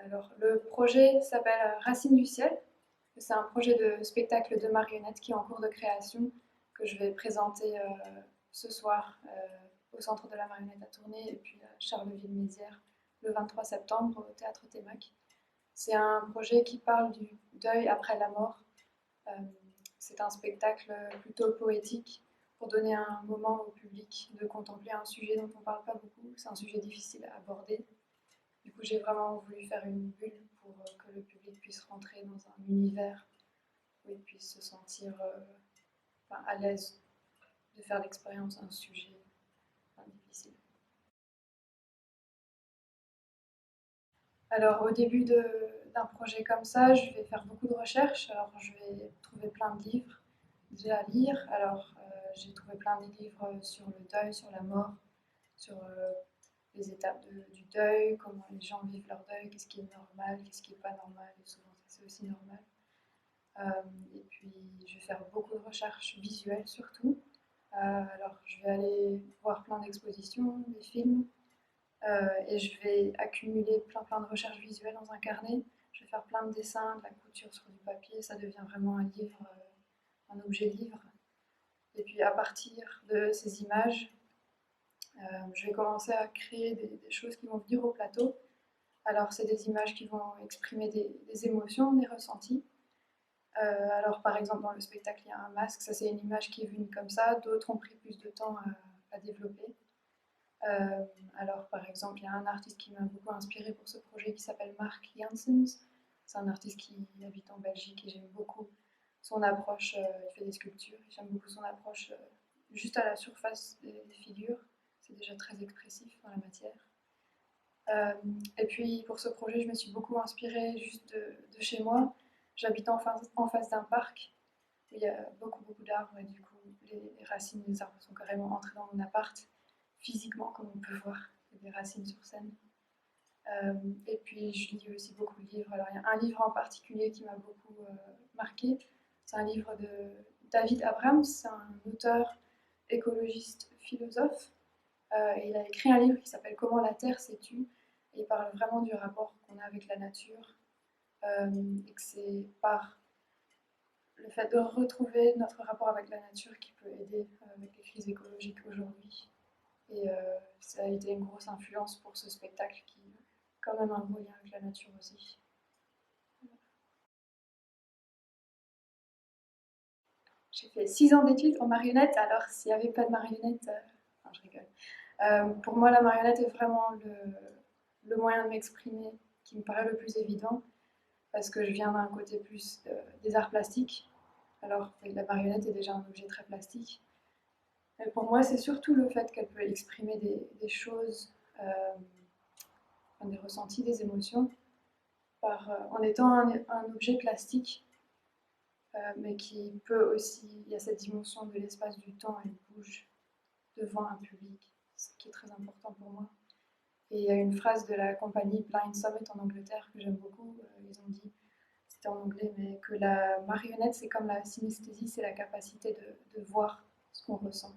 Alors, le projet s'appelle Racines du ciel. C'est un projet de spectacle de marionnettes qui est en cours de création, que je vais présenter ce soir au Centre de la marionnette à Tournai et puis à Charleville-Mézières le 23 septembre au Théâtre Thémac. C'est un projet qui parle du deuil après la mort. Euh, c'est un spectacle plutôt poétique pour donner un moment au public de contempler un sujet dont on ne parle pas beaucoup. C'est un sujet difficile à aborder. Du coup, j'ai vraiment voulu faire une bulle pour que le public puisse rentrer dans un univers où il puisse se sentir à l'aise de faire l'expérience d'un sujet difficile. Alors, au début d'un projet comme ça, je vais faire beaucoup de recherches. Alors, je vais trouver plein de livres déjà à lire. Alors, j'ai trouvé plein de livres sur le deuil, sur la mort, sur les étapes du deuil, comment les gens vivent leur deuil, qu'est-ce qui est normal, qu'est-ce qui n'est pas normal, et souvent ça c'est aussi normal. Et puis je vais faire beaucoup de recherches visuelles surtout. Alors je vais aller voir plein d'expositions, des films, et je vais accumuler plein de recherches visuelles dans un carnet. Je vais faire plein de dessins, de la couture sur du papier, ça devient vraiment un livre, un objet livre. Et puis à partir de ces images, je vais commencer à créer des choses qui vont venir au plateau. Alors c'est des images qui vont exprimer des émotions, des ressentis. Alors par exemple dans le spectacle il y a un masque, ça c'est une image qui est venue comme ça, d'autres ont pris plus de temps à développer. Alors par exemple il y a un artiste qui m'a beaucoup inspiré pour ce projet qui s'appelle Mark Janssens. C'est un artiste qui habite en Belgique et j'aime beaucoup son approche, il fait des sculptures, j'aime beaucoup son approche juste à la surface des figures, c'est déjà très expressif dans la matière. Et puis pour ce projet, je me suis beaucoup inspirée juste de chez moi. J'habite en face d'un parc où il y a beaucoup d'arbres et du coup les racines des arbres sont carrément entrées dans mon appart, physiquement comme on peut voir, il y a des racines sur scène. Et puis je lis aussi beaucoup de livres. Alors il y a un livre en particulier qui m'a beaucoup marqué. C'est un livre de David Abrams, c'est un auteur écologiste philosophe. Et il a écrit un livre qui s'appelle Comment la Terre s'est tue. Et il parle vraiment du rapport qu'on a avec la nature. Et que c'est par le fait de retrouver notre rapport avec la nature qui peut aider avec les crises écologiques aujourd'hui. Et ça a été une grosse influence pour ce spectacle qui a quand même un gros lien avec la nature aussi. J'ai fait 6 ans d'études en marionnette, alors s'il n'y avait pas de marionnette, non, je rigole. Pour moi, la marionnette est vraiment le moyen de m'exprimer qui me paraît le plus évident, parce que je viens d'un côté plus des arts plastiques, alors la marionnette est déjà un objet très plastique. Mais pour moi, c'est surtout le fait qu'elle peut exprimer des choses, des ressentis, des émotions, en étant un objet plastique, mais qui peut aussi, il y a cette dimension de l'espace du temps, elle bouge devant un public, ce qui est très important pour moi. Et il y a une phrase de la compagnie Blind Summit en Angleterre que j'aime beaucoup. Ils ont dit, c'était en anglais, mais que la marionnette, c'est comme la synesthésie, c'est la capacité de voir ce qu'on ressent.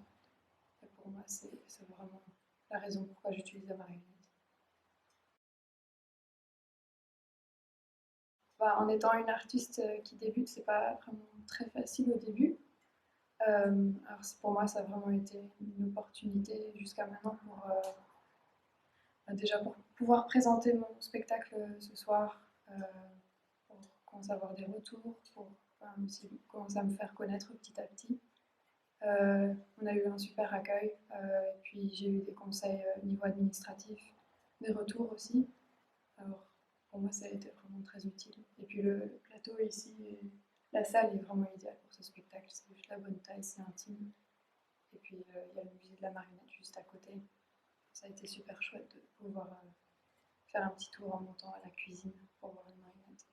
Et pour moi, c'est vraiment la raison pourquoi j'utilise la marionnette. Bah, en étant une artiste qui débute, c'est pas vraiment très facile au début. Alors pour moi, ça a vraiment été une opportunité jusqu'à maintenant pour déjà pour pouvoir présenter mon spectacle ce soir, pour commencer à avoir des retours, pour aussi commencer à me faire connaître petit à petit. On a eu un super accueil, et puis j'ai eu des conseils au niveau administratif, des retours aussi. Alors pour moi, ça a été vraiment très utile. Et puis le plateau ici, la salle est vraiment idéale pour ce spectacle. C'est juste la bonne taille, c'est intime. Et puis il y a le musée de la marionnette juste à côté. Ça a été super chouette de pouvoir faire un petit tour en montant à la cuisine pour voir une marionnette.